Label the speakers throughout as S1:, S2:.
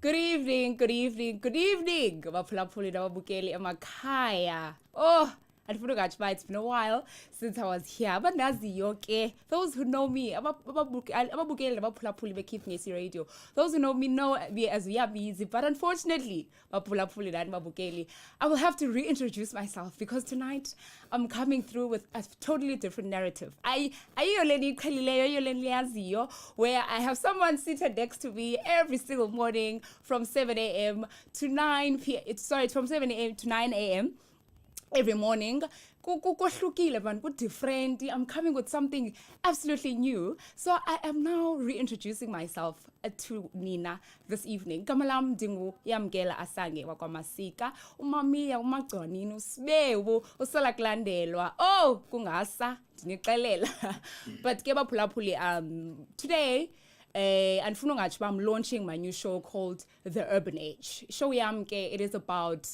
S1: Good evening, good evening, good evening. Abaphulaphuli nababukeli emakhaya. Oh, andifuna ungathi it's been a while since I was here. But naziyo ke, those who know me, ababukeli nabaphulaphuli beKeith Ngesi Radio. Those who know me as Yameazi. But unfortunately, baphulaphuli and babukeli, I will have to reintroduce myself because tonight I'm coming through with a totally different narrative. Where I have someone seated next to me every single morning from 7 a.m. to 9 p.m. It's from 7 a.m. to 9 a.m. every morning. Different. I'm coming with something absolutely new. So I am now reintroducing myself to Nina this evening. Kamalam dingu yamgela asange wakwamasika. Umamia umagconini usibewu usalakulandelwa. Oh, kungasa dinixelela. But ke baphulaphuli today and I'm launching my new show called The Urban Age. Show yamke, it is about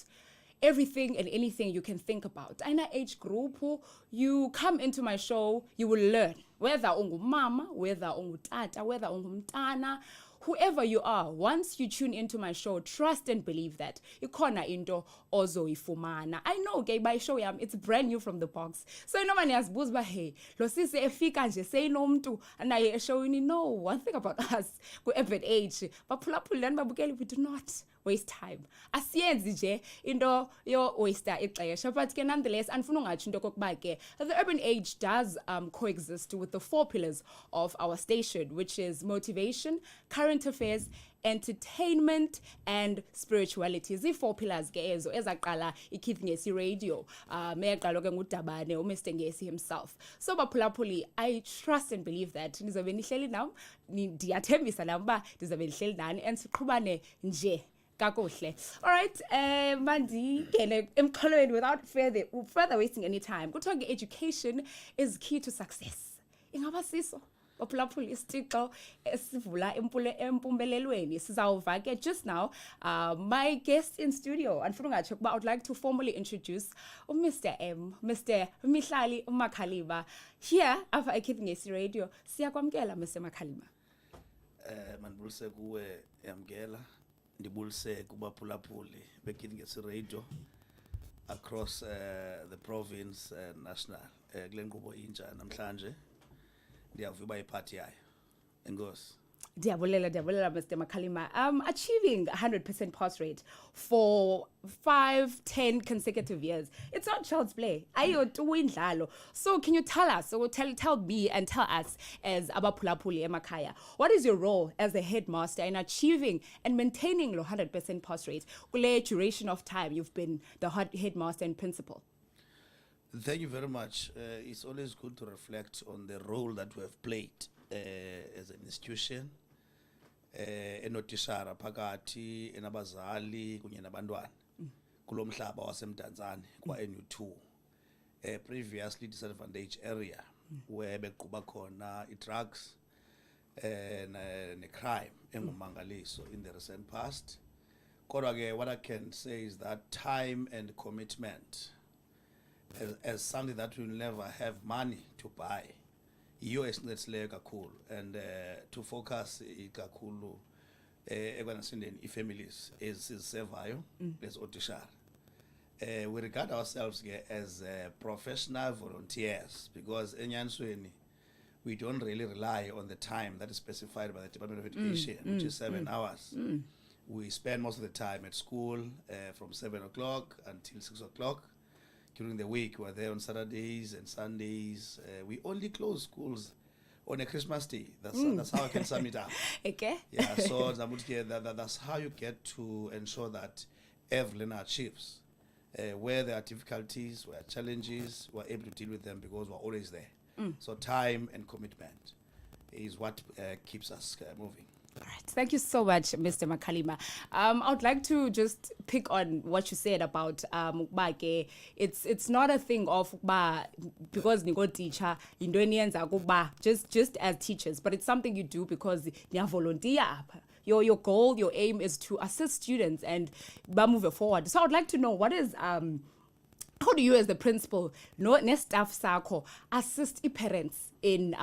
S1: everything and anything you can think about. In an age group, you come into my show, you will learn. Whether ungumama, whether ungutata, whether ungumtana, whoever you are, once you tune into my show, trust and believe that ikona into ozoifumana. I know, okay, by show yam, it's brand new from the box. So no man has buzba hey, lo sisi efika nje say no mtu and I show you know one thing about us, go urban age. But phulaphuli babukeli, we do not waste time. Asiyenzi nje into yo waster ixesha, but ke nonetheless andifuna ungatsho into kokuba ke the urban age does coexist with the four pillars of our station, which is motivation, current affairs, entertainment and spirituality. These four pillars ke ezo ezaqala iKeith Ngesi Radio. Meyaqalwa ke ngudabane uMr Ngesi himself. So baphulaphuli, I trust and believe that nizobe nihleli nam, ndiyathembisa nami uba ndizobe nihleli nani and siqhubane nje. Kakuhle. All right, Mandi, without further wasting any time. Kuthiwa education is key to success. Ingaba siso baphulaphuli isitixo esivula empumelelweni. Sizawuva ke just now my guest in studio. Andifuna ungatsho kuba I would like to formally introduce Mr. Mr. MIHLALI MAKALIMA here apha eKeith Ngesi Radio. Siyakwamkela Mr. MAKALIMA.
S2: Mandibulise kuwe yamkela. Ndibulise kubaphulaphuli beKeith Ngesi Radio across the province national kule nkqubo intsha namhlanje ndiyavuba iphathi yayo enkosi.
S1: Diabolela, Mr. MAKALIMA. Achieving 100% pass rate for 5-10 consecutive years. It's not child's play. So can you tell us, or tell me and tell us as abaphulaphuli emakhaya, what is your role as a headmaster in achieving and maintaining the 100% pass rate kule duration of time you've been the headmaster and principal?
S2: Thank you very much. It's always good to reflect on the role that we have played as an institution. Enotishara phakathi enabazali kunye nabantwana kulo mhlaba wasemdantsane kwa NU2 previously disadvantaged area where beqhuba khona drugs ne crime engumangaliso in the recent past. Kodwa ke what I can say is that time and commitment as something that will never have money to buy. US kakhulu and to focus kakhulu ekwanasindeni ifamilies ezisevayo ezotishara. We regard ourselves as professional volunteers because enyanisweni we don't really rely on the time that is specified by the Department of Education, which is 7 hours. We spend most of the time at school from 7 o'clock until 6 o'clock. During the week, we're there on Saturdays and Sundays. We only close schools on a Christmas Day. That's how I can sum it up.
S1: Okay.
S2: Yeah, so that's how you get to ensure that every learner achieves. Where there are difficulties, where challenges, we're able to deal with them because we're always there. So time and commitment is what keeps us moving.
S1: All right. Thank you so much, Mr. MAKALIMA. I would like to just pick on what you said about it's not a thing of because you go teacher just as teachers, but it's something you do because you volunteer. Your goal, your aim is to assist students and move it forward. So I would like to know what is how do you as the principal ne-staff sakho assist parents in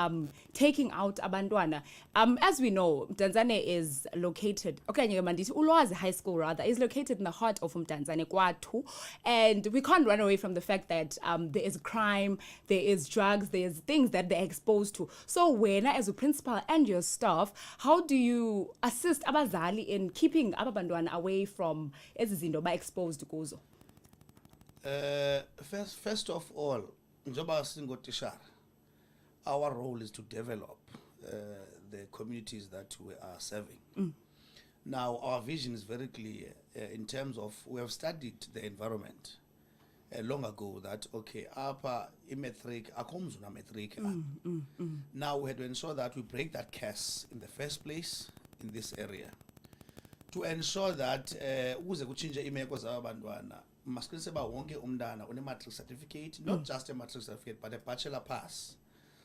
S1: taking out abantwana? As we know, Mdantsane is located, ULWAZI High School rather, is located in the heart of Mdantsane Kwatu, and we can't run away from the fact that there is crime, there is drugs, there's things that they're exposed to. So when as a principal and your staff, how do you assist abazali in keeping abantwana away from ezizinto ba exposed kuzo?
S2: First of all, njoba singotishara, our role is to develop the communities that we are serving. Now, our vision is very clear in terms of, we have studied the environment long ago that, okay, apa imetric, akomzuna metric. Now we had to ensure that we break that curse in the first place in this area. To ensure that uze kuchinja imeko zabantwana, masiqiniseke uba wonke umntana une-matric certificate, not just a matric certificate, but a bachelor pass,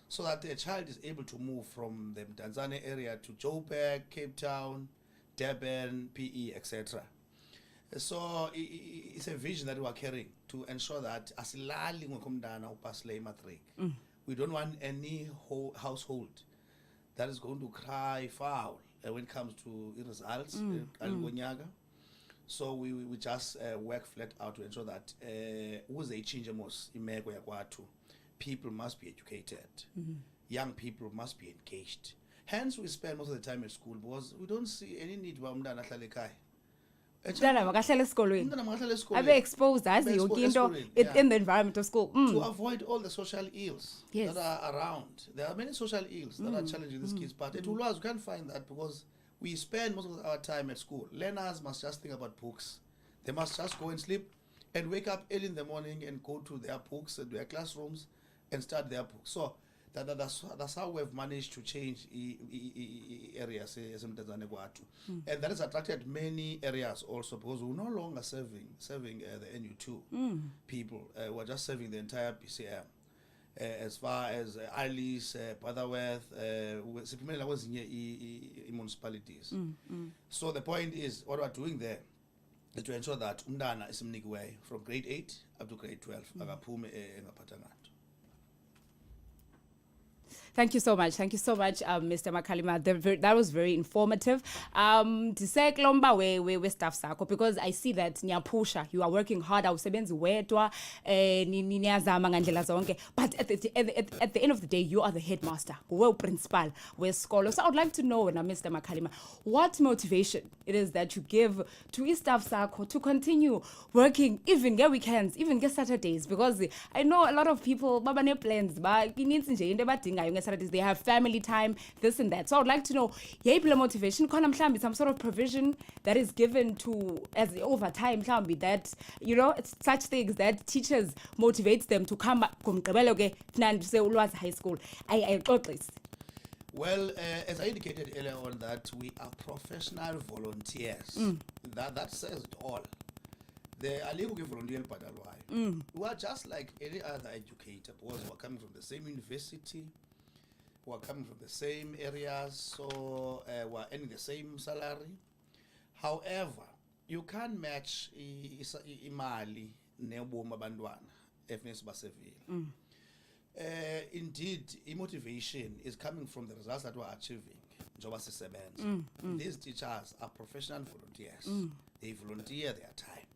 S2: so that a child is able to move from the Mdantsane area to Joburg, Cape Town, Durban, PE, etc. So it's a vision that we are carrying to ensure that asilali ngokomntana upasile imatric. We don't want any household that is going to cry foul when it comes to results. So we just work flat out to ensure that people must be educated. Young people must be engaged. Hence, we spend most of the time at school because we don't see any need for umntana ahlale ekhaya.
S1: Abe exposed as in the environment of school.
S2: To avoid all the social ills that are around. There are many social ills that are challenging these kids, but at ULWAZI we can't find that because we spend most of our time at school. Learners must just think about books. They must just go and sleep and wake up early in the morning and go to their books and their classrooms and start their books. So that's how we've managed to change areas. And that has attracted many areas also because we're no longer serving the NU2 people. We're just serving the entire PCM. As far as Alice, Butterworth, municipalities. So the point is, what we're doing there is to ensure that umntana is way from grade 8 up to grade 12.
S1: Thank you so much. Thank you so much, Mr. Makalima. That was very informative. Disek lomba we staff sakho, because I see that niyapusha, you are working hard, awusebenzi wedwa, niyazama ngandlela zonke. But at the end of the day, you are the headmaster, we principal, we scholar. So I would like to know, Mr. Makalima, what motivation it is that you give to staff sakho to continue working, even get weekends, even get Saturdays, because I know a lot of people, baba ne plans, but Saturdays, they have family time, this and that. So I would like to know, motivation, some sort of provision that is given to, as over time, that, it's such things that teachers motivates them to come back, ULWAZI High School. I got this.
S2: Well, as I indicated earlier on, that we are professional volunteers. That says it all. The Aligu volunteer Padalwai. We are just like any other educator because we are coming from the same university, we are coming from the same areas, so we are earning the same salary. However, you can't match imali nebomu abantwana efuneka basevile. Indeed, motivation is coming from the results that we are achieving. These teachers are professional volunteers. They volunteer their time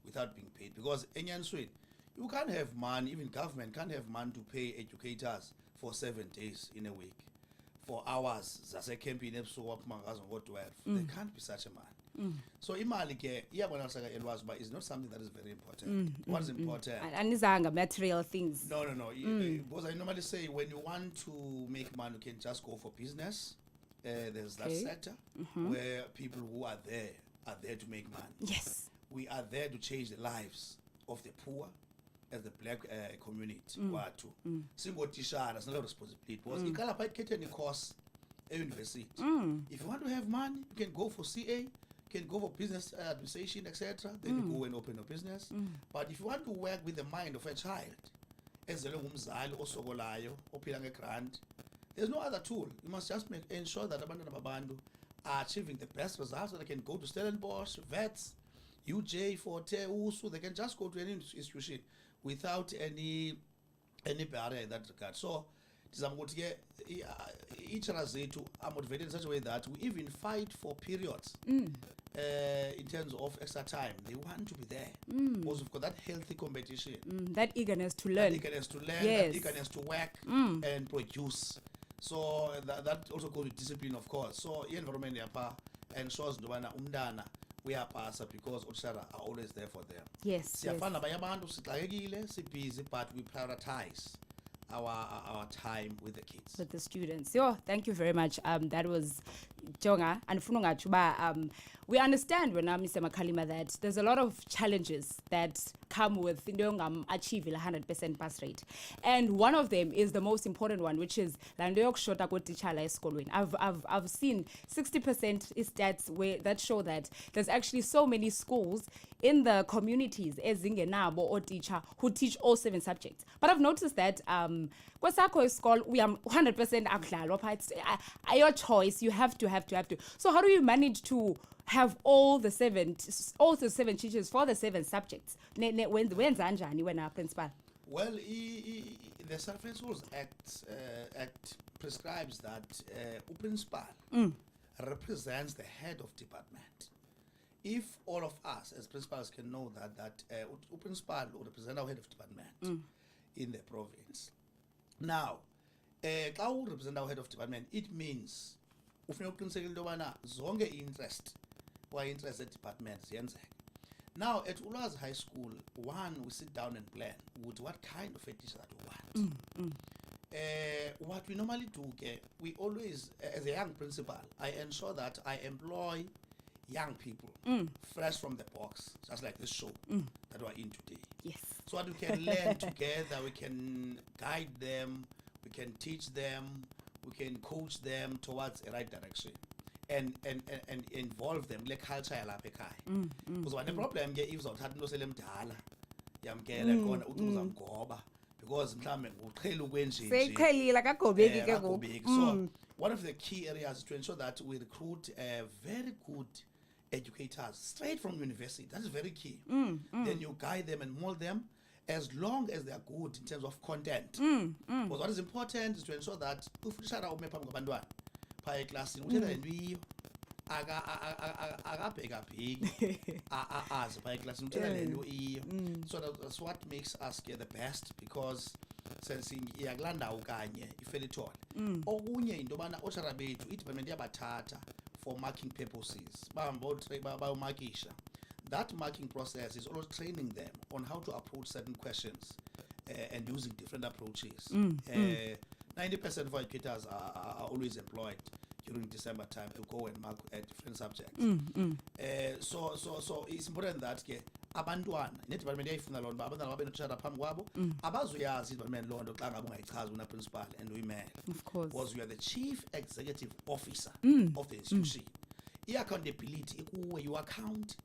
S2: without being paid, because enyanisweni you can't have money, even government can't have money to pay educators for 7 days in a week, for hours zasecampini ebusuku waphuma ngazo ngo-12. There can't be such a man. So imali ke iyabonakala ULWAZI, but is not something that is very important. What is important?
S1: And material things.
S2: No. Because I normally say, when you want to make money, you can just go for business. There's that sector where people who are there to make money.
S1: Yes.
S2: We are there to change the lives of the poor, as the black community. Singotishara, it's not a responsibility. Because you can't get any course at university. If you want to have money, you can go for CA, you can go for business administration, etc. Then you go and open a business. But if you want to work with the mind of a child, as a umzali osokolayo, ophila ngegrant, there's no other tool. You must just ensure that abantwana babantu are achieving the best results, so they can go to Stellenbosch, VETS, UJ, Forte, USU, they can just go to any institution without any barrier in that regard. So each zethu are motivated in such a way that we even fight for periods in terms of extra time. They want to be there because we've got that healthy competition,
S1: that eagerness to learn,
S2: yes. That eagerness to work and produce. So that also goes with discipline, of course. So environment yapa ensures nobana umntana uyapasa because otishara are always there for them.
S1: Yes.
S2: Siyafana nabanye abantu sixakekile, busy, but we prioritize our time with the kids,
S1: with the students. Thank you very much. That was Jonga and Fununga Chuba. We understand when Mr. MAKALIMA that there's a lot of challenges that come with achieving 100% pass rate, and one of them is the most important one, which is I've seen 60% stats that show that there's actually so many schools in the communities ezingenabo or teacher who teach all 7 subjects. But I've noticed that kwesakho school we are 100% akudlalwa. It's your choice. You have to. So how do you manage to have all the 7 teachers for the 7 subjects? When's anjani when our principal?
S2: Well, the Surface Rules Act prescribes that principal represents the head of department. If all of us as principals can know that principal will represent our head of department in the province. Now, xa represent our head of department, it means ufuneka uqinisekile into yobana zonke interest department ziyenzeka. Now at ULWAZI High School, we sit down and plan with what kind of a teacher that we want. What we normally do, we always, as a young principal, I ensure that I employ young people fresh from the box, just like this show that we're in today.
S1: Yes.
S2: So that we can learn together, we can guide them, we can teach them, we can coach them towards the right direction, and involve them like culture yalapha ekhaya. Because one problem ke if uzawuthatha into sele mdala yamkele khona uthi uzamgoba because mhlambe uqhela ukwenje
S1: seyiqhelile akagobeki ke ngoku.
S2: So one of the key areas is to ensure that we recruit very good educators straight from university. That is very key. Then you guide them and mold them as long as they are good in terms of content. Because what is important is to ensure that if ushara ume phambi kwabantwana phaya eklasini uthetha lento iyo akabhekabheki azi phaya eklasini uthetha lento iyo. So that's what makes us the best, because sense iyakulanda ukanye ifelithole. Okunye into yobana oshara bethu idepartment yabathatha for marking purposes. Bayomarkisha. That marking process is also training them on how to approach certain questions and using different approaches. 90% of our educators are always employed during December time to go and mark different subjects. So it's important that abantwana nedepartment yayifuna loo nto abantwana babe notishara phambi kwabo abazuyazi idepartment loo nto xa ngabe ungayichazi una-principal and uyimele.
S1: Of course.
S2: Because you are the chief executive officer of the institution. I-accountability ikuwe, you account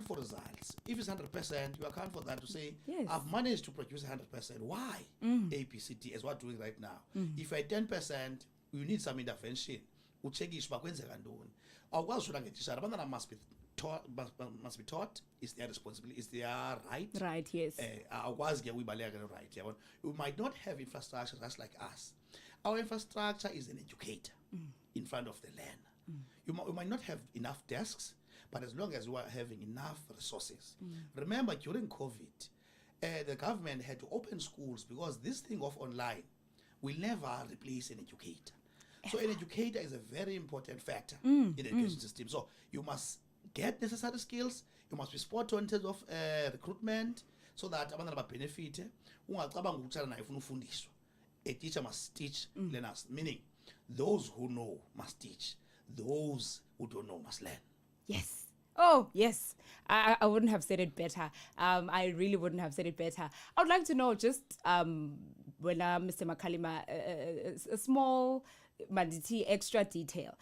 S2: for results. If it's 100%, you account for that to say,
S1: yes,
S2: I've managed to produce 100%. Why? A, B, C, D, as we're doing right now. If you're 10%, you need some intervention. Uchekishwa kwenzeka ntoni. Awukwazi usho ngetishara. Abantwana must be taught. It's their responsibility. It's their right.
S1: Right, yes.
S2: Awukwazi ke uyibaleka right. You might not have infrastructure just like us. Our infrastructure is an educator in front of the learner. You might not have enough desks, but as long as you are having enough resources. Remember, during COVID, the government had to open schools because this thing of online will never replace an educator. So an educator is a very important factor in the education system. So you must get necessary skills. You must be spot on in terms of recruitment, so that abantwana benefit. Ungacabanga ukuthi naye ufuna ufundiswa. A teacher must teach learners, meaning those who know must teach. Those who don't know must learn.
S1: Yes. Oh, yes. I wouldn't have said it better. I really wouldn't have said it better. I would like to know just when Mr. MAKALIMA, a small extra detail.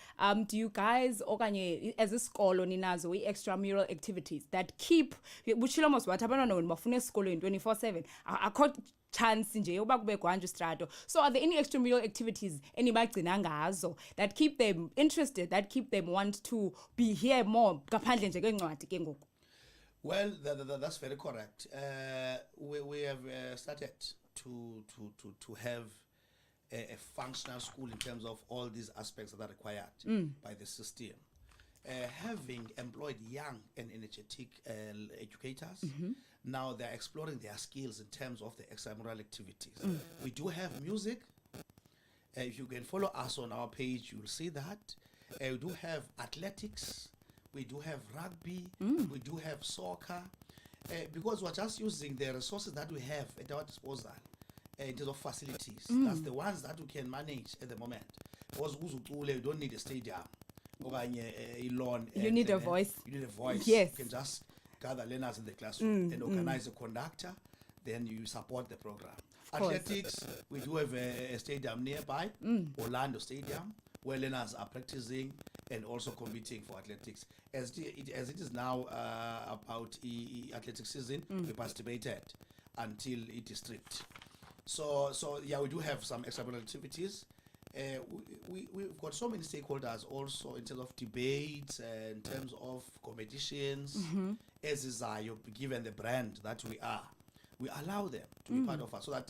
S1: Do you guys okanye as a school ninazo extramural activities that keep bushilo mos what abantwana when bafuna esikolweni 24/7 akho chance nje yoba kube kwanje strato? So are there any extramural activities enibagcina ngazo that keep them interested, that keep them want to be here more ngaphandle nje kwencwadi ke ngoku?
S2: Well, that's very correct. We have started to have a functional school in terms of all these aspects that are required by the system. Having employed young and energetic educators, now they're exploring their skills in terms of the extramural activities. We do have music. If you can follow us on our page, you'll see that. We do have athletics. We do have rugby. We do have soccer. Because we're just using the resources that we have at our disposal in terms of facilities. That's the ones that we can manage at the moment. Because you don't need a stadium or a lawn.
S1: You need a voice.
S2: You need a voice.
S1: Yes.
S2: You can just gather learners in the classroom and organize a conductor. Then you support the program. Athletics, we do have a stadium nearby, Orlando Stadium, where learners are practicing and also competing for athletics. As it is now about athletic season, we participated until it is stripped. So yeah, we do have some extracurricular activities. We've got so many stakeholders also in terms of debates, in terms of competitions, as is given the brand that we are. We allow them to be part of us so that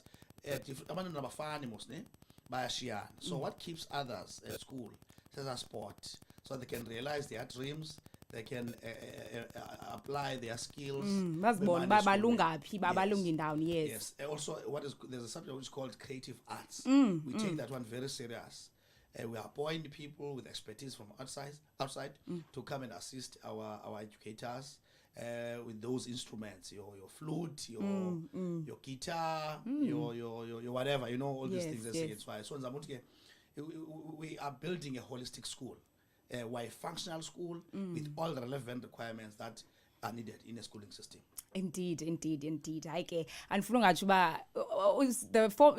S2: so what keeps others at school as a sport so they can realize their dreams, they can apply their skills.
S1: Yes.
S2: Yes. Also, there's a subject which is called creative arts. We take that one very serious. We appoint people with expertise from outside to come and assist our educators with those instruments, your flute, your guitar, your whatever, all these things. Yes. So we are building a holistic school, a functional school with all the relevant requirements that are needed in a schooling system.
S1: Indeed. Okay. And the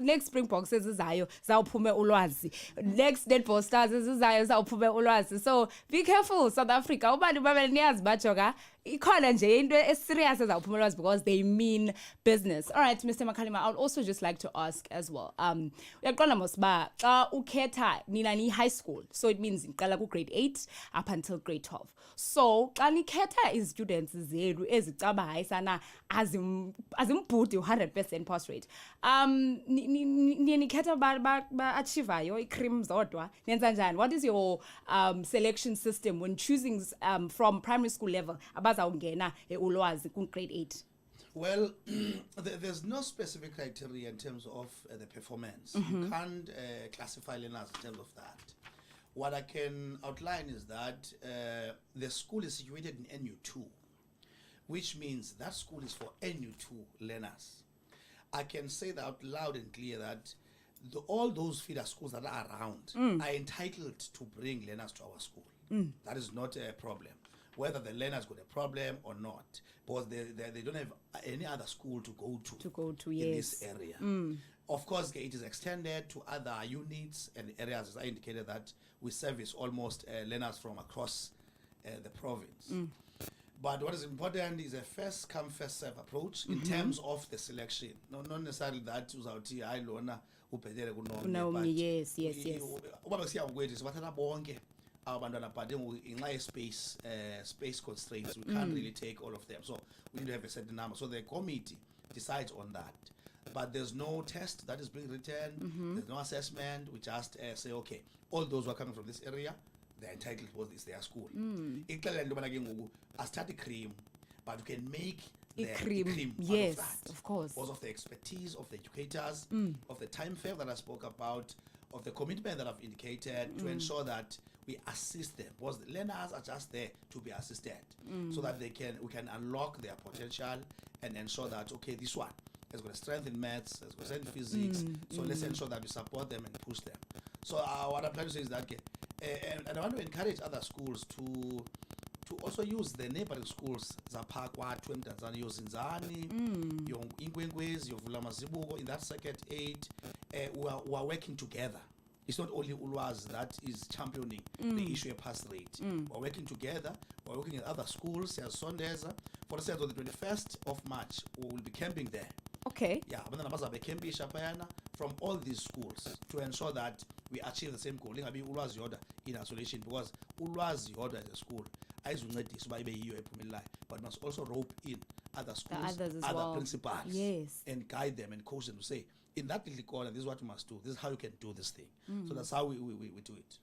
S1: next Springboks ezizayo zawuphume ulwazi. Next Netball Stars ezizayo zawuphume ulwazi. So be careful, South Africa. Ubani babe niyazi bajoga. Ikhona nje into eserious ezawuphume ulwazi because they mean business. All right, Mr. Makalima, I would also just like to ask as well. Uyaqonda mosiba xa ukhetha nina ni high school. So it means iqala ku grade 8 up until grade 12. So xa nikhetha izistudents zenu ezicaba hayi sana azimbhudi 100% pass rate. Nikhetha ba achievayo i-cream zodwa nenza njani? What is your selection system when choosing from primary school level abazawungena eUlwazi ku grade 8?
S2: Well, there's no specific criteria in terms of the performance. You can't classify learners in terms of that. What I can outline is that the school is situated in NU2, which means that school is for NU2 learners. I can say that out loud and clear that all those feeder schools that are around are entitled to bring learners to our school. That is not a problem, whether the learners got a problem or not, because they don't have any other school to go to in this area. Of course, it is extended to other units and areas, as I indicated, that we service almost learners from across the province. But what is important is a first come, first serve approach in terms of the selection. Not necessarily that uzawuthi hayi lona ubhedele kunomnye.
S1: Yes.
S2: Ubaba siyakwethi sibathana bonke abantwana but in space constraints we can't really take all of them. So we need to have a certain number. So the committee decides on that. But there's no test that is being written. There's no assessment. We just say, okay, all those who are coming from this area, they're entitled to this their school. I start a cream, but you can make the cream
S1: yes,
S2: out of that.
S1: Of course.
S2: Because of the expertise of the educators, of the time frame that I spoke about, of the commitment that I've indicated to ensure that we assist them. Because the learners are just there to be assisted, so that we can unlock their potential and ensure that, okay, this one has got a strength in maths, has got strength in physics, so let's ensure that we support them and push them. So what I'm trying to say is that, and I want to encourage other schools to also use the neighboring schools, Zapakwa, Twemtanzani, Yozinzani, Inkwenkwezi, Yovulamazibuko, in that circuit 8, we are working together. It's not only ULWAZI that is championing the issue of pass rate. We're working together. We're working in other schools. For instance, on the 21st of March, we will be camping there.
S1: Okay.
S2: Yeah, but then from all these schools to ensure that we achieve the same goal. ULWAZI order in isolation, because ULWAZI order as a school ayizuncedisa uba ibe yiyo ephumelelayo, but must also rope in other schools,
S1: others as
S2: other
S1: well.
S2: principals,
S1: Yes.
S2: and guide them and coach them to say, in that little corner, this is what you must do. This is how you can do this thing. So that's how we do it.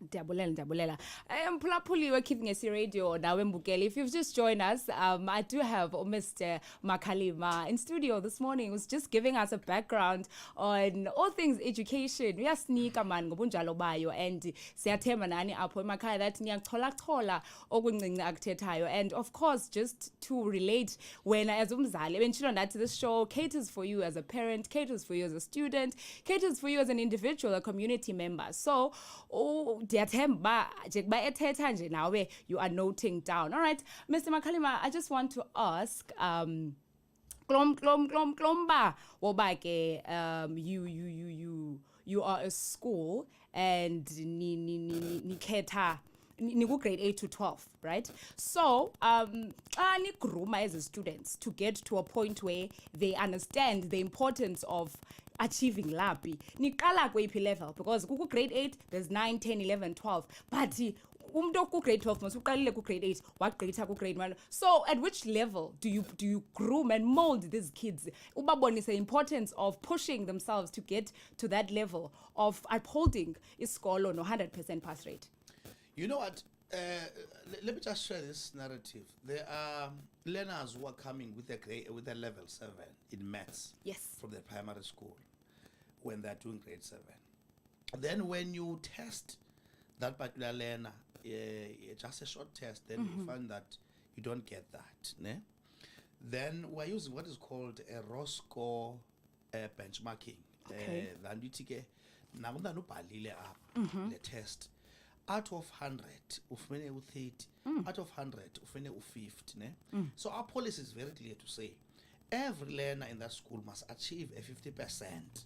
S1: Ndiyabulela. Mphulaphuli keeping us radio nawe Mbukeli. If you've just joined us, I do have Mr. Makalima in studio this morning. He was just giving us a background on all things education. Uyasinika man ngobunjalo bayo and siyathemba nani apho emakhaya that niyacholachola okuncinci akuthethayo. And of course, just to relate, when as umzali benchilo that this show caters for you as a parent, caters for you as a student, caters for you as an individual, a community member. So ndiyathemba njengoba ethetha nje nawe you are noting down. All right, Mr. Makalima, I just want to ask klomba woba ke you are a school and ni khetha niku grade 8 to 12, right? So ni gruma as students to get to a point where they understand the importance of achieving lapi niqala kweyiphi level, because kuku grade 8 there's 9 10 11 12, but umuntu ku grade 12 must uqalile ku grade 8 wagqitha ku grade 1. So at which level do you groom and mold these kids ubabonise the importance of pushing themselves to get to that level of upholding isikolo no 100% pass rate?
S2: You know what? Let me just share this narrative. There are learners who are coming with a level 7 in maths.
S1: Yes.
S2: From the primary school when they're doing grade 7. Then when you test that particular learner, just a short test, then you find that you don't get that. Ne? Then we're using what is called a raw score benchmarking.
S1: Okay.
S2: The test. Out of 100, ufumene u-30. Out of 100, ufumene u-50. Ne? So our policy is very clear to say, every learner in that school must achieve a 50%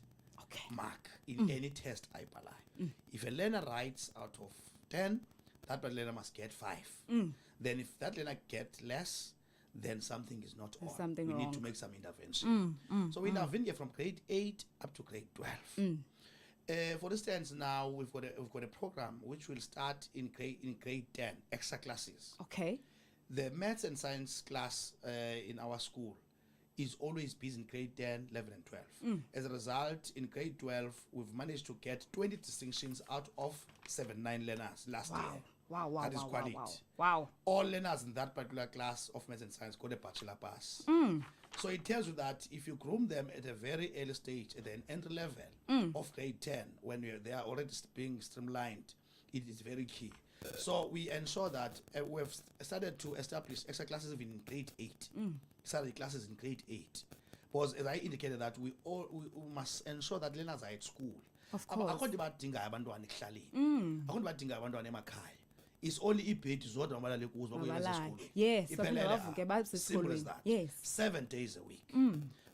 S2: mark in any test I apply. If a learner writes out of 10, that learner must get 5. Then if that learner gets less, then something is not on.
S1: Something
S2: we
S1: wrong.
S2: need to make some intervention. So we intervene here from grade 8 up to grade 12. For instance, now we've got a program which will start in grade 10, extra classes.
S1: Okay.
S2: The maths and science class in our school is always busy in grade 10, 11, and 12. As a result, in grade 12, we've managed to get 20 distinctions out of 79 learners last year.
S1: Wow.
S2: That is quality.
S1: Wow.
S2: All learners in that particular class of maths and science got a bachelor pass. So it tells you that if you groom them at a very early stage, at an entry level of grade 10, when they are already being streamlined, it is very key. So we ensure that we've started to establish extra classes even in grade 8. Started classes in grade 8. Because as I indicated that we must ensure that learners are at school.
S1: Of course.
S2: It's only ibhedi zodwa abalale kuzo bakuyeza esikolweni.
S1: Yes,
S2: simple as that.
S1: Yes.
S2: 7 days a week.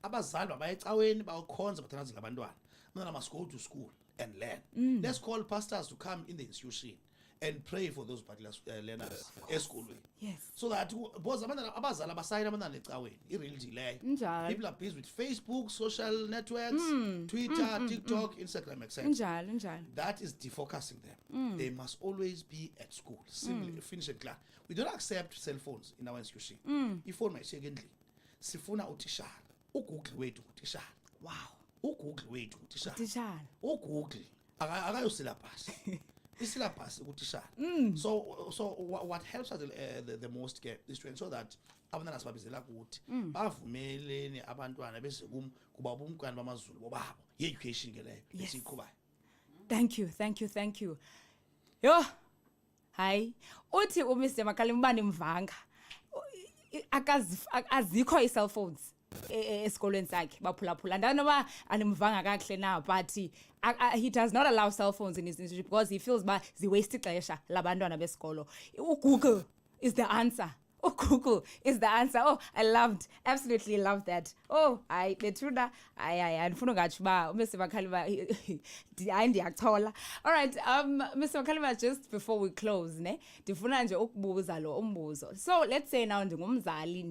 S2: Abazali bayayicaweni bayokhonza bathandaza labantwana. Abantwana must go to school and learn. Let's call pastors to come in the institution and pray for those particular learners esikolweni.
S1: Yes.
S2: So that because abazali abasayina abantwana ecaweni i-reality leyo. People are busy with Facebook, social networks, Twitter, TikTok, Instagram, etc. That is defocusing them. They must always be at school. Simply finishing class. We don't accept cell phones in our institution. Ifone mayishiyeke endlini. Sifuna utishara. uGoogle wethu utishara.
S1: Wow.
S2: uGoogle wethu utishara.
S1: Utishara.
S2: uGoogle akayo syllabus. Syllabus utishara. So what helps us the most is to ensure that abantwana sibabizela kuthi bavumelene abantwana bese kuba ubumkani bamazulu bobabo ye-education ke leyo esiyiqhubayo.
S1: Thank you. Yo, hi. Uthi uMr. Makalima ubani mvanga. Azikho i-cell phones esikolweni sakhe baphulaphula. Ndanoba animvanga kakuhle na, but he does not allow cell phones in his institute because he feels ba ziwaste ixesha labantwana besikolo. Google is the answer. Google is the answer. Absolutely loved that. I bethuda andifuna ungatsho uba Mr. Makalima ndiyakuthola. All right, Mr. Makalima, just before we close, ndifuna nje ukubuza lo umbuzo. So let's say now ndingumzali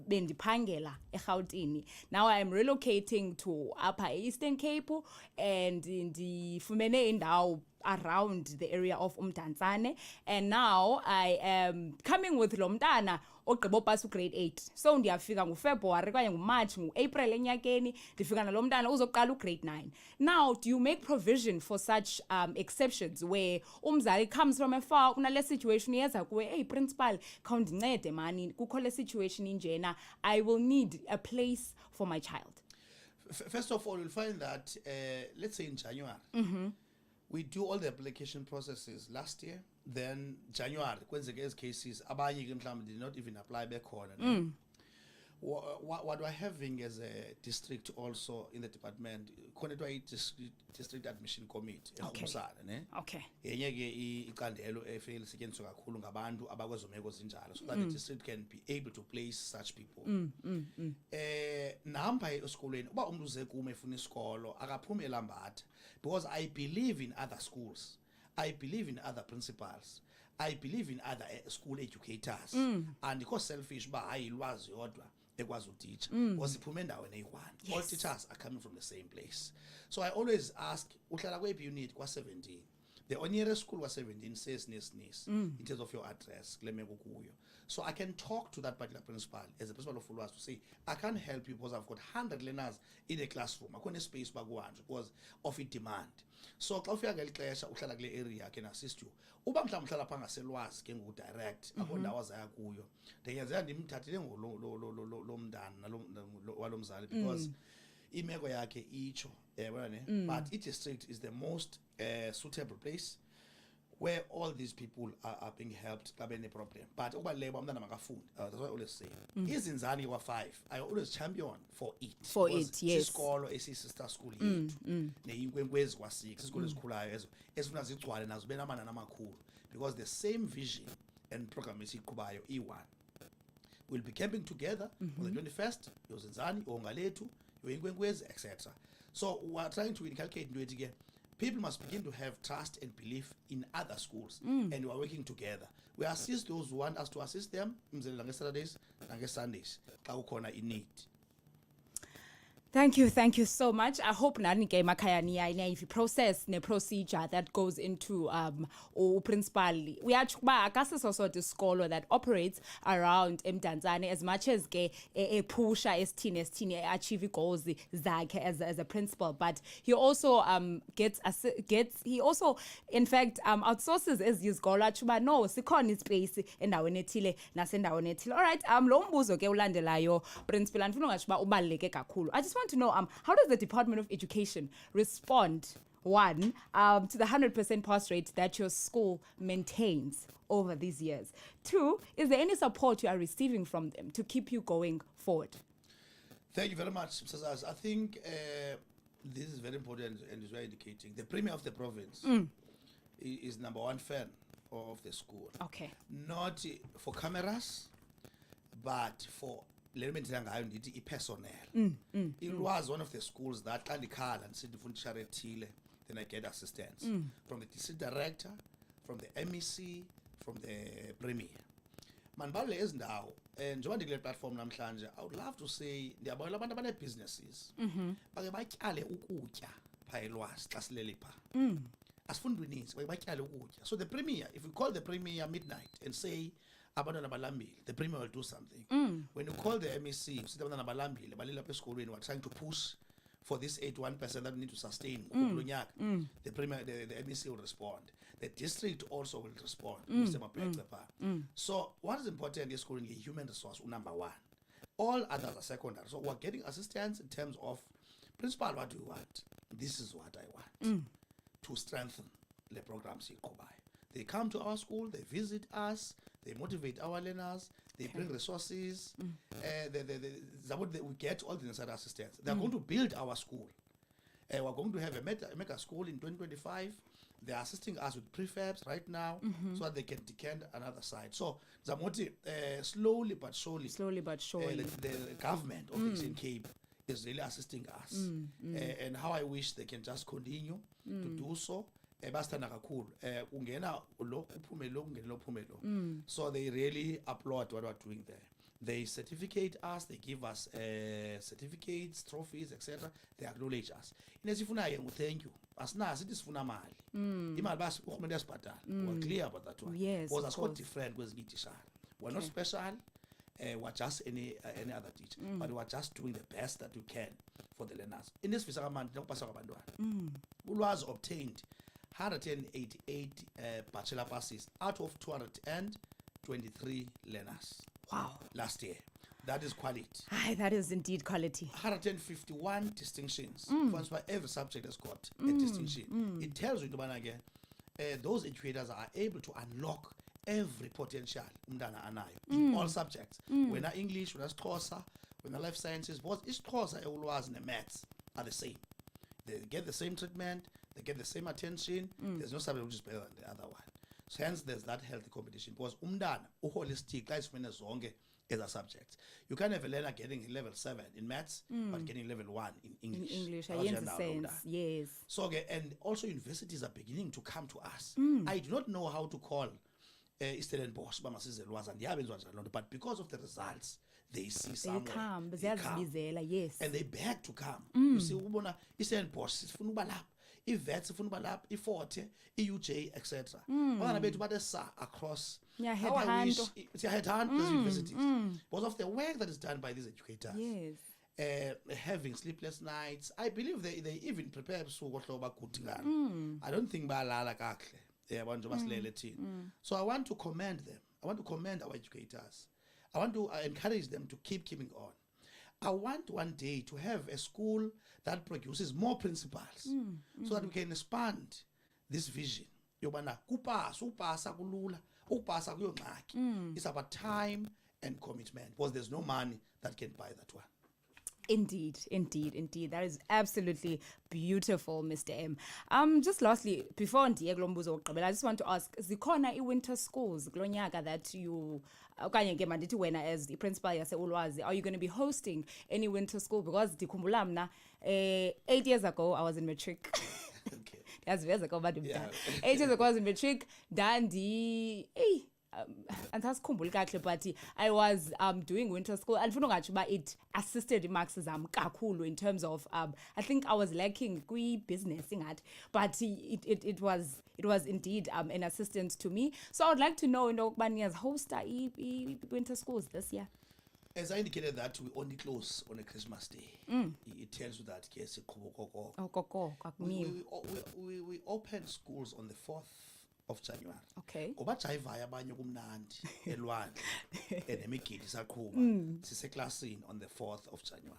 S1: bendiphangela eGauteng. Now I'm relocating to Upper Eastern Cape and ndifumene indawo around the area of Umdantsane, and now I am coming with Lomdana ogqiba upasa grade 8. So ndiyafika nguFebruary kwaye nguMarch nguApril enyakeni ndifika nalomntana uzoqala ugrade 9. Now do you make provision for such exceptions where umzali comes from afar unale situation yeza kuwe, hey principal khawundincede mani kukho le situation injena, I will need a place for my child?
S2: First of all, you'll find that let's say in January we do all the application processes last year. Then January, kwenzeke cases, abanye ke mhlawumbe did not even apply bekhona. What we're having as a district also in the department, khona district admission committee ekhumsana ne.
S1: Okay.
S2: Yenye ke icandelo efike lisetyenziswa kakhulu ngabantu abakwezomeko zinjalo, so that the district can be able to place such people. Nahamba esikolweni uba umuntu uze kume efuna isikolo akaphume eLambatha, because I believe in other schools, I believe in other principals, I believe in other school educators, and because selfish ba hayi ulwazi yodwa ekwazi uteach, because iphume endaweni eyi-1. All teachers are coming from the same place. So I always ask, uhlala kwephi unit kwa 17? The nearest school was 17 says nis in terms of your address. So I can talk to that particular principal as a principal of ULWAZI to say, I can't help you because I've got 100 learners in a classroom. I can't space because of it demand. So xa ufika ngeli xesha uhlala kule area can assist you. Uba mhlawumbe uhlala pha ngaselwazi ke direct akho ndawo zaya kuyo. Ndiyenzela ndimthathele lo mntana walomzali because imeko yakhe icho but each district is the most suitable place where all these people are being helped xa bene problem. But ukubaluleka umntana makafunde, that's what I always say. Izinzani kwa-5 I always champion for it,
S1: yes.
S2: Isikolo esiyi-sister school yethu neyinkwenkwezi kwa-6 isikolo ezikhulayo ezo ezifuna zigcwale nazo zibe namanani amakhulu, because the same vision and program esiyiqhubayo i-1. We'll be camping together on the 21st, yozinzani ongalethu yoyinkwenkwezi etc. So we're trying to inculcate into it again. People must begin to have trust and belief in other schools, and we are working together. We assist those who want us to assist them on Saturdays and Sundays. In need.
S1: Thank you so much. I hope nani ke makhaya niya if process ne procedure that goes into principal. We are chuba akasiso sort of scholar that operates around Mdantsane as much as ke pusha esthini achieve goals zakhe as a principal, but he also gets he also in fact outsources as isikolo chuba no sikhona ispace endaweni ethile nasendaweni ethile. All right, lo mbuzo ke ulandelayo principal andifuna ungashuba ubaluleke kakhulu. I just want to know how does the Department of Education respond, one, to the 100% pass rate that your school maintains over these years? Two, is there any support you are receiving from them to keep you going forward?
S2: Thank you very much, Mr. Zaz. I think this is very important and is very indicating. The Premier of the province is number one fan of the school.
S1: Okay.
S2: Not for cameras, but for personnel. It was one of the schools that then I get assistance from the district director, from the MEC, from the Premier. Manbale is now, and joining the platform namhlanje, I would love to say the about abantu businesses. But batyale ukutya pha eLwazi xa silele pha. Asifunda uninzi batyale ukutya. So the Premier, if we call the Premier midnight and say the Premier will do something. When you call the MEC, we're trying to push for this 81% that we need to sustain. The Premier, the MEC will respond. The district also will respond. So what is important is calling a human resource number one. All others are secondary. So we're getting assistance in terms of principal, what do you want? This is what I want to strengthen the programs in Kobai. They come to our school, they visit us, they motivate our learners, they bring resources, we get all the necessary assistance. They're going to build our school. We're going to have a mega school in 2025. They're assisting us with prefabs right now so that they can decant another side. So, Zamoti, slowly but surely, the government of the Eastern Cape is really assisting us. And how I wish they can just continue to do so. So they really applaud what we're doing there. They certificate us, they give us certificates, trophies, etc. They acknowledge us. Inesifunayo, thank you. Asinazi sithi sifuna mali. Imali basi urhulumente yasibhatala. We're clear about that one.
S1: Yes,
S2: Because
S1: of
S2: it's quite
S1: course.
S2: different kwezinye iitishara. We're not special. We're just any other teacher, but we're just doing the best that we can for the learners. In this ULWAZI obtained 188 bachelor passes out of 223 learners.
S1: Wow.
S2: Last year. That is quality.
S1: Aye, that is indeed quality.
S2: 151 distinctions. Every subject has got a distinction. It tells you those educators are able to unlock every potential umntana anayo in all subjects. When English, when Xhosa, when life sciences, both Xhosa, ULWAZI and maths are the same. They get the same treatment, they get the same attention. There's no subject which is better than the other one. So hence there's that healthy competition. Because umntana holistic guys zonke as a subject. You can't have a learner getting level 7 in maths but getting level 1 in English.
S1: In English, I understand. Yes.
S2: So and also universities are beginning to come to us. I do not know how to call Stellenbosch, but because of the results, they see somewhere.
S1: They come. Yes.
S2: And they beg to come. You see, Stellenbosch, i-Wits, i-Forte, i-UJ, etc. Across.
S1: Yeah,
S2: How I wish
S1: headhunt.
S2: headhunt those universities. Because of the work that is done by these educators.
S1: Yes.
S2: Having sleepless nights. I believe they even prepare I don't think balala kakhle. So I want to commend them. I want to commend our educators. I want to encourage them to keeping on. I want one day to have a school that produces more principals so that we can expand this vision. It's about time and commitment because there's no money that can buy that one.
S1: Indeed. That is absolutely beautiful, Mr. M. Just lastly, before ndiye kulo mbuzo wokugqibela, I just want to ask, zikhona i-winter schools kulo nyaka that you, okanye ke mandithi wena as the principal yase-ULWAZI, are you going to be hosting any winter school? Because ndikhumbula mna, 8 years ago, I was in matric.
S2: Okay.
S1: That's years ago, but 8 years ago, I was in matric. And that's but I was doing winter school and it assisted marks kakhulu in terms of I think I was lacking business in that, but it was indeed an assistance to me. So I would like to know Bania's host winter schools this year.
S2: As I indicated that we only close on a Christmas day. It tells you that yes, we open schools on the 4th of January.
S1: Okay.
S2: Ngobajayivayo abanye kumnandi elwandle enemigidi isaqhuba siseklasini on the 4th of January.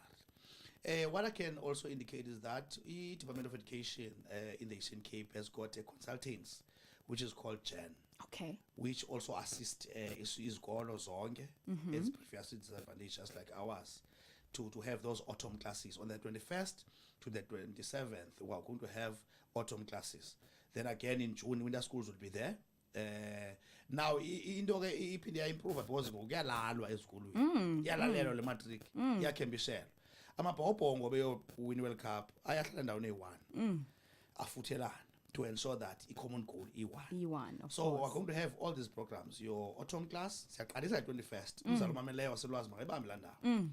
S2: What I can also indicate is that the Department of Education in the Eastern Cape has got a consultants which is called Jen.
S1: Okay.
S2: Which also assist izikolo zonke as previously disadvantaged just like ours to have those autumn classes on the 21st to the 27th. We are going to have autumn classes. Then again in June, winter schools will be there. Now, into iphinde yaimprove because kuyalalwa ezikolweni. Iyalalelwa le matric. Iyakembishela. Amabhobhongo beyo-win World Cup ayahlala ndawoni eyi-1. Afuthelana to ensure that i-common goal i-1. So we're going to have all these programs. Your autumn class, siyaqalisa 21st. Umzali umameleyo waselwazi makayibambe laa ndawo.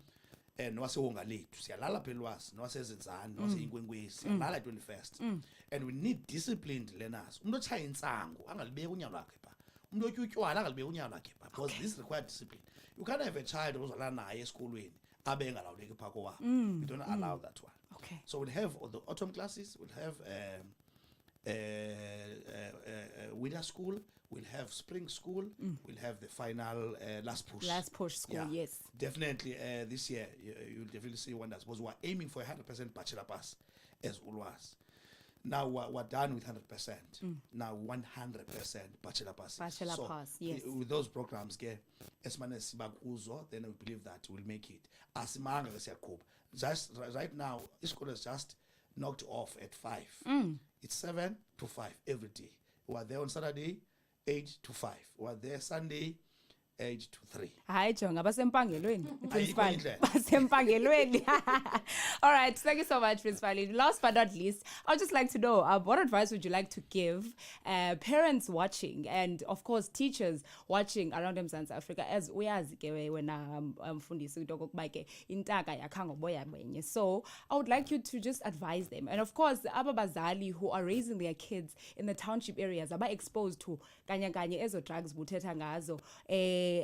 S2: Nowasewonga lethu siyalala phe lwazi nowasezinzane nowaseinkwenkwezi siyalala 21st. And we need disciplined learners. Umuntu otshaya intsangu angalibeki unyawo lwakhe pha, umuntu otya utywala angalibeki unyawo lwakhe pha, because this requires discipline. You can't have a child ozalana naye esikolweni abe engalawuleki pha kowabo. We don't allow that one.
S1: Okay.
S2: So we'll have all the autumn classes, we'll have winter school, we'll have spring school, we'll have the final last push
S1: school. Yes,
S2: definitely this year you'll definitely see wonders because we're aiming for 100% bachelor pass as ULWAZI. Now we're done with 100%. Now 100% bachelor pass.
S1: Yes.
S2: With those programs, as many as Sibakuzo, then we believe that we'll make it. Asimanga just right now, this school is just knocked off at 5. It's 7 to 5 every day. We are there on Saturday, 8 to 5. We are there Sunday, age to 3.
S1: Hayi jonga basempangelweni principal
S2: indlela.
S1: basempangelweni. All right, thank you so much Principal. Last but not least, I would just like to know what advice would you like to give parents watching and of course teachers watching around eMzantsi Africa, as uyazi ke wena mfundisi into kokuba ke intaka yakha ngoboya benye. So I would like you to just advise them, and of course aba bazali who are raising their kids in the township areas aba exposed to kanye ezo drugs buthetha ngazo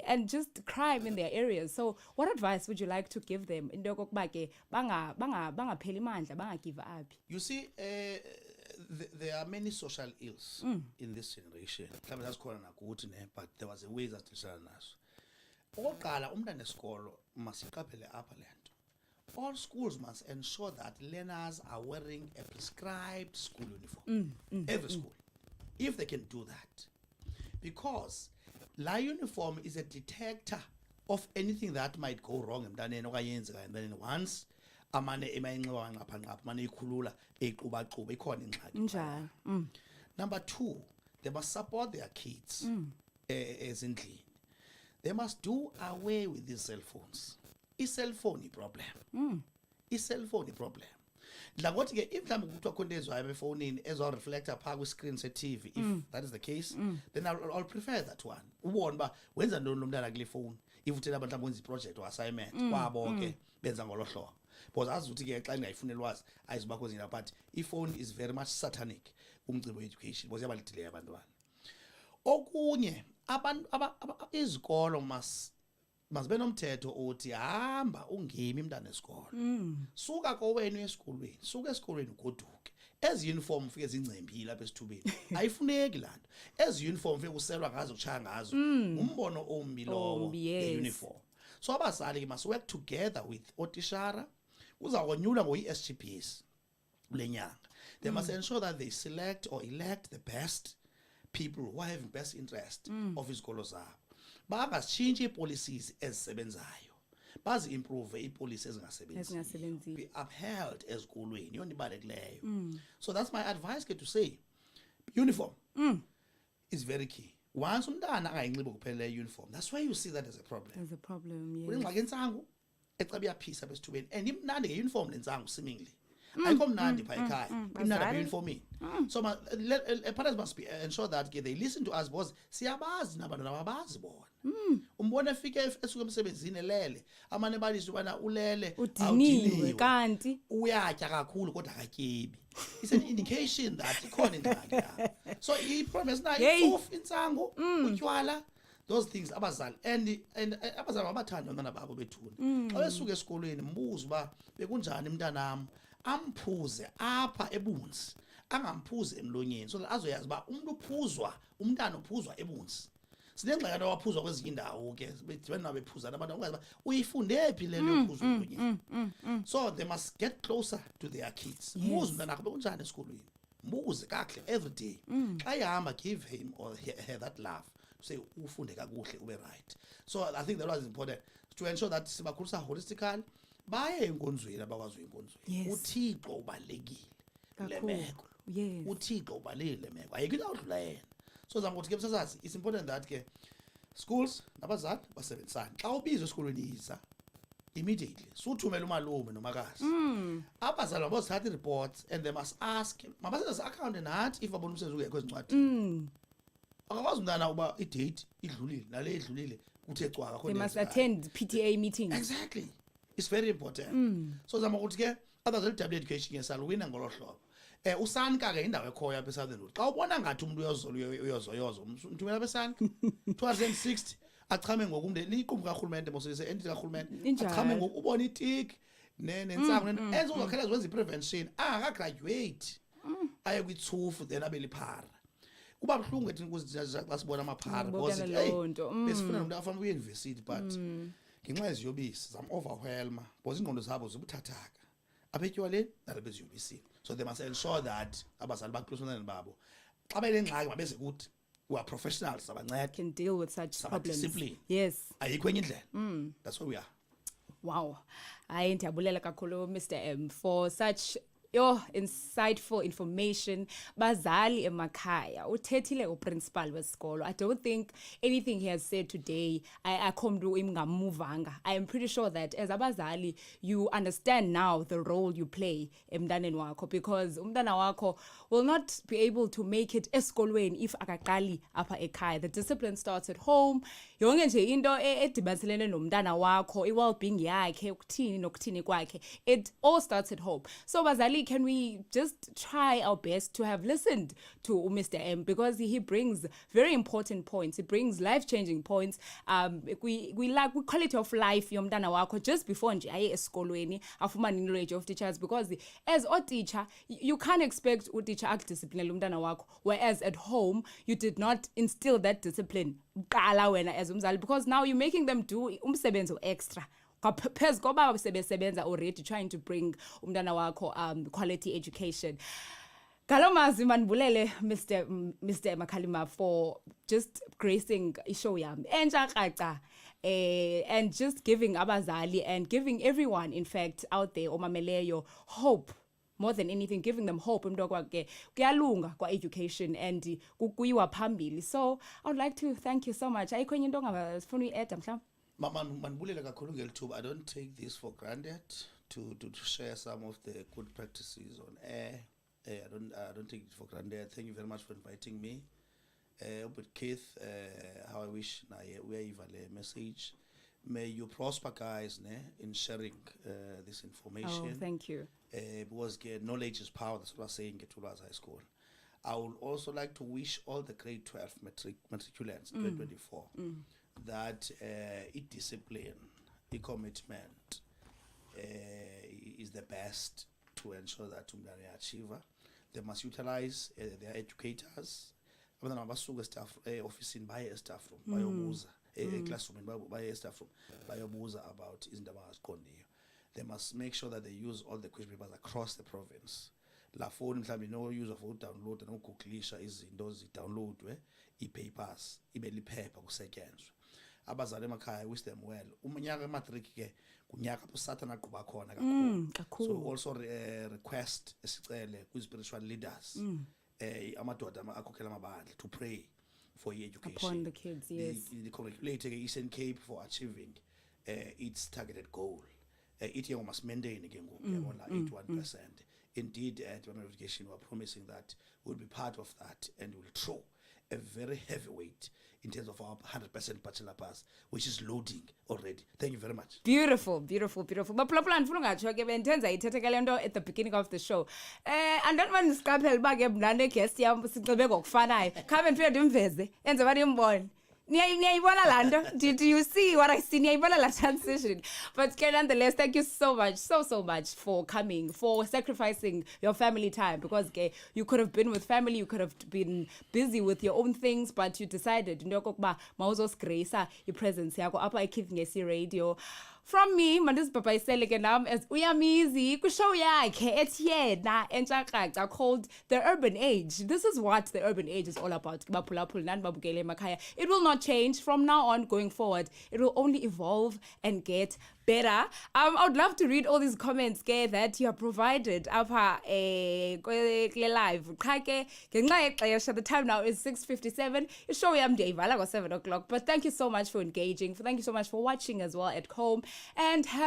S1: and just crime in their areas. So what advice would you like to give them into yokokuba ke bangapheli mandla, bangagive up?
S2: You see, there are many social ills in this generation. But there was a way that okokuqala umntana esikolo masiqaphele apha le nto. All schools must ensure that learners are wearing a prescribed school uniform. Every school, if they can do that, because la uniform is a detector of anything that might go wrong emntaneni okayenzeka emntaneni once amane emayinxiwa ngapha ngapha mane ikhulula equba ikhona ingxaki
S1: Njalo.
S2: Number 2, they must support their kids ezindlini. They must do away with these cell phones. I-cell phone problem. I-cell phone problem. Ngokuthi ke if mhlawumbe kuthiwa khona ezwayo efonini ezoreflector phaa kwi-screen se-TV, if that is the case, then I'll prefer that one. Ubone uba wenza ntoni lo mntana kule phone, if uthela abantu mhlawumbe wenza i-project or assignment kwabo ke benza ngolo hlobo. Because azi ukuthi ke xa ndingayifunela ulwazi ayizubakho zina, but i-phone is very much satanic kumcimbi we-education because yabalidileyo abantwana. Okunye izikolo masibe nomthetho othi hamba ungemi mntana esikolo. Suka kowenu esikolweni, suka esikolweni ugoduke. Ezi uniform ufike zincembile apha esithubeni. Ayifuneki laa nto. Ezi uniform ufike uselwa ngazo utshaya ngazo. Umbono ombi lowo ye-uniform. So abazali ke must work together with otishara. Kuzawonyulwa ngoyi-SGPs kule nyanga. They must ensure that they select or elect the best people who are having best interest of izikolo zabo. Bangashintsha ii-policies ezisebenzayo, bazi-improve ii-policies ezingasebenziyo, be upheld ezikolweni, yonto ibalulekileyo. So that's my advice ke to say uniform is very key. Once umntana angayinxibi kupheleleyo uniform, that's why you see that there's a problem.
S1: There's a problem, yes.
S2: Kulengxaki entsangu ecaba iyaphisa apha esithubeni, and imnandi nge-uniform le ntsangu seemingly. Ayikho mnandi phaa ekhaya, imnandi apha uniformini. So parents must ensure that they listen to us because siyabazi nabantwana babazi bona. Umbona efike esuka emsebenzini elele, amane balise ubana ulele
S1: udiniwe kanti
S2: uyatya kakhulu kodwa akatyebi. It's an indication that ikhona ingxaki lapha. So i-problem nayo off intsangu, utywala, those things abazali and abazali abathanda abantwana babo bethuna. Xa besuka esikolweni mbuzo uba bekunjani mntanam, amphuze apha ebunzi, angamphuzi emlonyeni, so azoyazi uba umntana uphuzwa ebunzi. Sinengxaki waphuzwa kwezinye indawo ke bedibana nabo bephuzana abantu ungazi uba uyifunde phi le nto yophuzwa emlonyeni. So they must get closer to their kids. Mbuze umntana akho bekunjani esikolweni, mbuze kakuhle every day. Xa ihamba give him or her that love, say ufunde kakuhle ube right. So I think that was important to ensure that sibakhulisa holistically, baye enkonzweni abakwazi enkonzweni. uThixo ubalekile le meko. uThixo ubalekile le meko, ayikho into odlula yena. So zamkuthi ke sasazi it's important that ke schools nabazali basebenzisane. Xa ubizwe esikolweni yiza immediately, suthumela umalume nomakazi. Abazali mabazithatha reports and they must ask mabasenze account nathi if abona umsebenzi ungekho ezincwadini. Akakwazi umntana uba i-date idlulile nale idlulile kuthe cwaka khona.
S1: They must attend PTA meetings.
S2: Exactly. It's very important. So zama ukuthi ke abazali double education ngesalwina ngolo hlobo. Usanka ke indawo ekhoya apha eSouthern Road. Xa ubona ngathi umuntu uyozoyozo umthumela besanka 2060 achame ngoku umndeni iqumbu kaRhulumente mosise endile kaRhulumente achame ngoku ubona itik nentsangu enzo uzokhela zwenza iprevention angakagraduate aye kwithufu then abeli phara. Kuba buhlungu ethi xa sibona amaphara because besifuna umuntu afana uye-university but ngenxa yeziyobisi zam-overwhelma because ingqondo zabo zibuthathaka apha etywaleni nalapha eziyobisini. So they must ensure that abazali baxhusana babo xa benengxaki mabeze kuthi we are professionals abanceda
S1: can deal with such problems.
S2: Discipline.
S1: Yes.
S2: Ayikho enye indlela. That's where we are.
S1: Wow. Hayi ndiyabulela kakhulu Mr. M for such Yo, insightful information. Bazali emakhaya. Uthethile uprincipal wesikolo. I don't think anything he has said today I come to him ngamuvanga. I am pretty sure that as abazali you understand now the role you play emntaneni wakho, because umntana wakho will not be able to make it esikolweni if akaqali apha ekhaya. The discipline starts at home. Yonke nje into edibaniselene nomntana wakho, i-well-being yakhe, ukuthini nokuthini kwakhe, it all starts at home. So bazali, can we just try our best to have listened to Mr. M, because he brings very important points. He brings life-changing points. We like quality of life yomntana wakho just before nje aye esikolweni afumane knowledge of teachers, because as a teacher you can't expect utitsha akudiscipline umntana wakho, whereas at home you did not instill that discipline qala wena as umzali, because now you're making them do umsebenzi extra phezu koba sebesebenza already trying to bring umntana wakho quality education. Galomazi manibulele Mr. Makalima for just gracing ishow yami entsha qaca, and just giving abazali and giving everyone in fact out there omameleyo hope. More than anything, giving them hope kwake kuyalunga kwa education and kuyiwa phambili. So I would like to thank you so much. Ayikho enye into ongafuna uyi-add mhlawumbe?
S2: Manibulele kakhulu ngelithuba. I don't take this for granted to share some of the good practices on air. I don't take it for granted. Thank you very much for inviting me. But Keith, how I wish we are even a message. May you prosper, guys, in sharing this information.
S1: Oh, thank you.
S2: Because knowledge is power. That's what I was saying at ULWAZI High School. I would also like to wish all the grade 12 matriculants 2024 that discipline, commitment is the best to ensure that they achieve. They must utilize their educators. Staff office in by staff room, classroom by staff room, bayobuza about izindaba aziqondiyo. They must make sure that they use all the quiz papers across the province. La phone mhlawumbe no use of download no googlisha izinto zidownloadwe i-papers ibe liphepha kusetyenzwe. Abazali emakhaya, wish them well. Unyaka matric ke kunyaka usathana aqhuba khona kakhulu. So also request esicele kwi-spiritual leaders amadoda akhokhela amabandla to pray for education
S1: upon the kids. Yes,
S2: the congratulate Eastern Cape for achieving its targeted goal. It must maintain again 81%. Indeed, Department of Education were promising that we'll be part of that and will throw a very heavy weight in terms of our 100% bachelor pass, which is loading already. Thank you very much.
S1: Beautiful, beautiful, beautiful. But plan funa ngatsho ke bentenza ithethe le nto at the beginning of the show. Andonimani siqaphela uba ke mna neguest yam sicinge ngokufanayo. Khabe ndifike ndimveze enze bani imbone. Niyayibona laa nto? Do you see what I see? Niyayibona la transition? But nonetheless, thank you so much for coming, for sacrificing your family time, because you could have been with family, you could have been busy with your own things, but you decided into yokokuba mawuzosigreyisa ipresence yakho apha eKhithi Radio. From me, mandizibhabhayisele ke nam as Yameazi kwishow yakhe ethi yena entsha qaca called The Urban Age. This is what The Urban Age is all about. Baphulaphula nani babukele emakhaya. It will not change from now on going forward. It will only evolve and get better. I would love to read all these comments that you have provided apha live. The time now is 6:57. Ishow yam ndiyayivala ngo 7 o'clock. But thank you so much for engaging. Thank you so much for watching as well at home. And